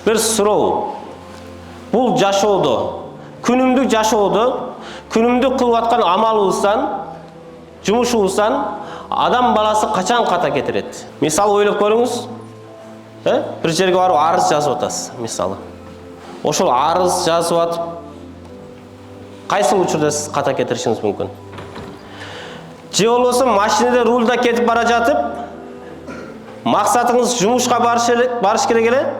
Bir суроо. Бул жашоодо, күнүмдүк жашоодо, күнүмдүк кылып аткан амалыбыздан, жумушубуздан адам баласы качан ката кетирет? Мисалы ойлоп көрүңүз. Бир жерге барып арыз жазып атасыз, мисалы. Ошол арыз жазып атып, кайсы учурда сиз ката кетиришиңиз мүмкүн? Же болбосо машинада рулда кетип бара жатып, максатыңыз жумушка барыш керек эле,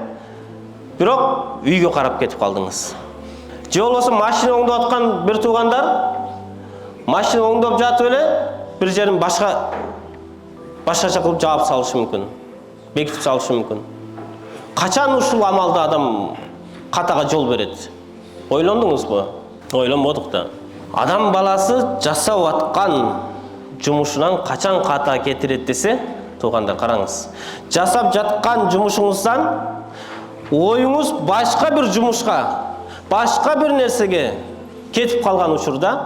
бирок үйгө карап кетип калдыңыз. Же болбосо машина оңдоп аткан бир туугандар машина оңдоп жатып эле бир жерин башкача кылып жаап салышы мүмкүн, бекитип салышы мүмкүн. Качан ушул амалда адам катага жол берет? Ойлондуңузбу? Ойлонбодук да. Адам баласы жасап аткан жумушунан качан ката кетирет десе, туугандар караңыз. Жасап жаткан жумушуңуздан оюңуз башка бир жумушка, башка бир нерсеге кетип калган учурда,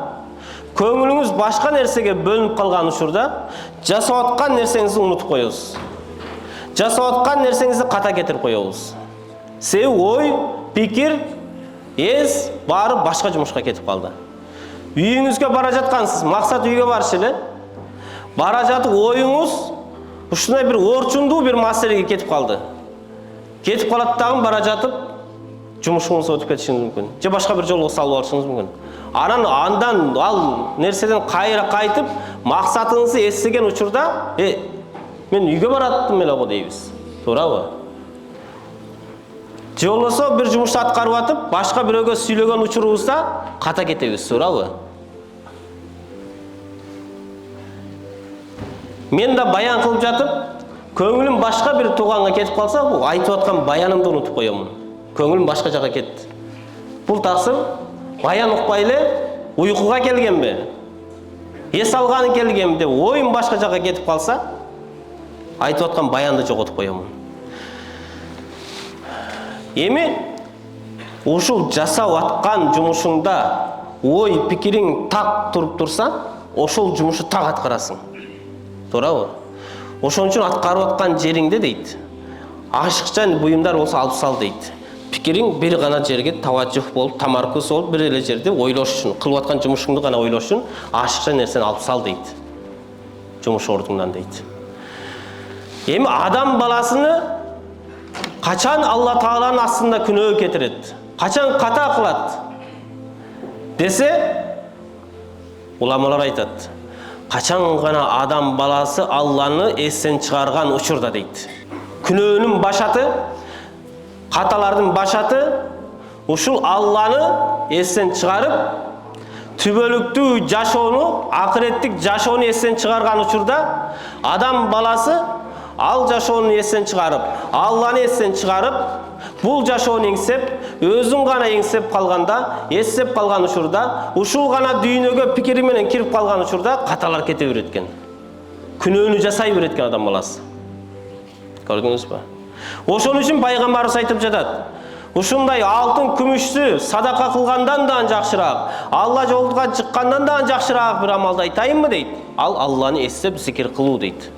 көңүлүңүз башка нерсеге бөлүнүп калган учурда, жасап аткан нерсеңизди унутуп коесуз. Жасап аткан нерсеңизди ката кетирип коебуз. Себеби ой, пикир, эс баары башка жумушка кетип калды. Үйүңүзгө бара жаткансыз, максат үйгө барыш эле. Бара жатып оюңуз ушундай бир орчундуу бир маселеге кетип калды. Кетип калат дагы бара жатып жумушуңуз өтүп кетишиңиз мүмкүн. Же башка бир жолго салып алышыңыз мүмкүн. Андан ал нерседен кайра кайтып, максатыңызды эстеген учурда, мен үйгө бараттым эле го дейбиз. Туурабы? Же болбосо бир жумушту аткарып атып, башка бирөөгө сүйлөгөн учурубузда ката кетебиз, туурабы? Мен да баян кылып жатып, көңүлүм башка бир тууганга кетип калса, бул айтып аткан баянымды унутуп коёмун. Көңүлүм башка жака кетти. Бул таксыр баян укпай эле уйкуга келгенби? Эс алганы келгенби деп оюм башка жака кетип калса, айтып аткан баянды жоготуп коёмун. Эми ушул жасап аткан жумушуңда ой, пикириң так туруп турса, ошол жумушу так аткарасың. Туурабы? Ошон үчүн аткарып аткан жериңде дейт, ашыкчан буюмдар болсо алып сал дейт. Пикириң бир гана жерге таважжух болуп, тамаркуз болуп, бир эле жерде ойлош үчүн, кылып аткан жумушуңду гана ойлош үчүн ашыкчан нерсени алып сал дейт. Жумуш ордуңдан дейт. Эми адам баласыны качан Алла Тааланын астында күнөө кетирет? Качан ката кылат? Десе, уламалар айтат. Качан гана адам баласы Алланы эстен чыгарган учурда дейт. Күнөөнүн башаты, каталардын башаты ушул Алланы эстен чыгарып, түбөлүктүү жашоону, акыреттик жашоону эстен чыгарган учурда адам баласы ал жашоону эстен чыгарып, Алланы эстен чыгарып, бул жашоону эңсеп, өзүн гана эңсеп калганда, эстеп калган учурда, ушул гана дүйнөгө пикири менен кирип калган учурда каталар кете берет экен. Күнөөнү жасай берет экен адам баласы. Көрдүңүзбү? Ошон үчүн пайгамбарыбыз айтып жатат. Ушундай алтын, күмүштү садака кылгандан да жакшыраак, Алла жолуна чыккандан да жакшыраак бир амалды айтайынбы дейт. Ал Алланы эстеп зикир кылуу дейт.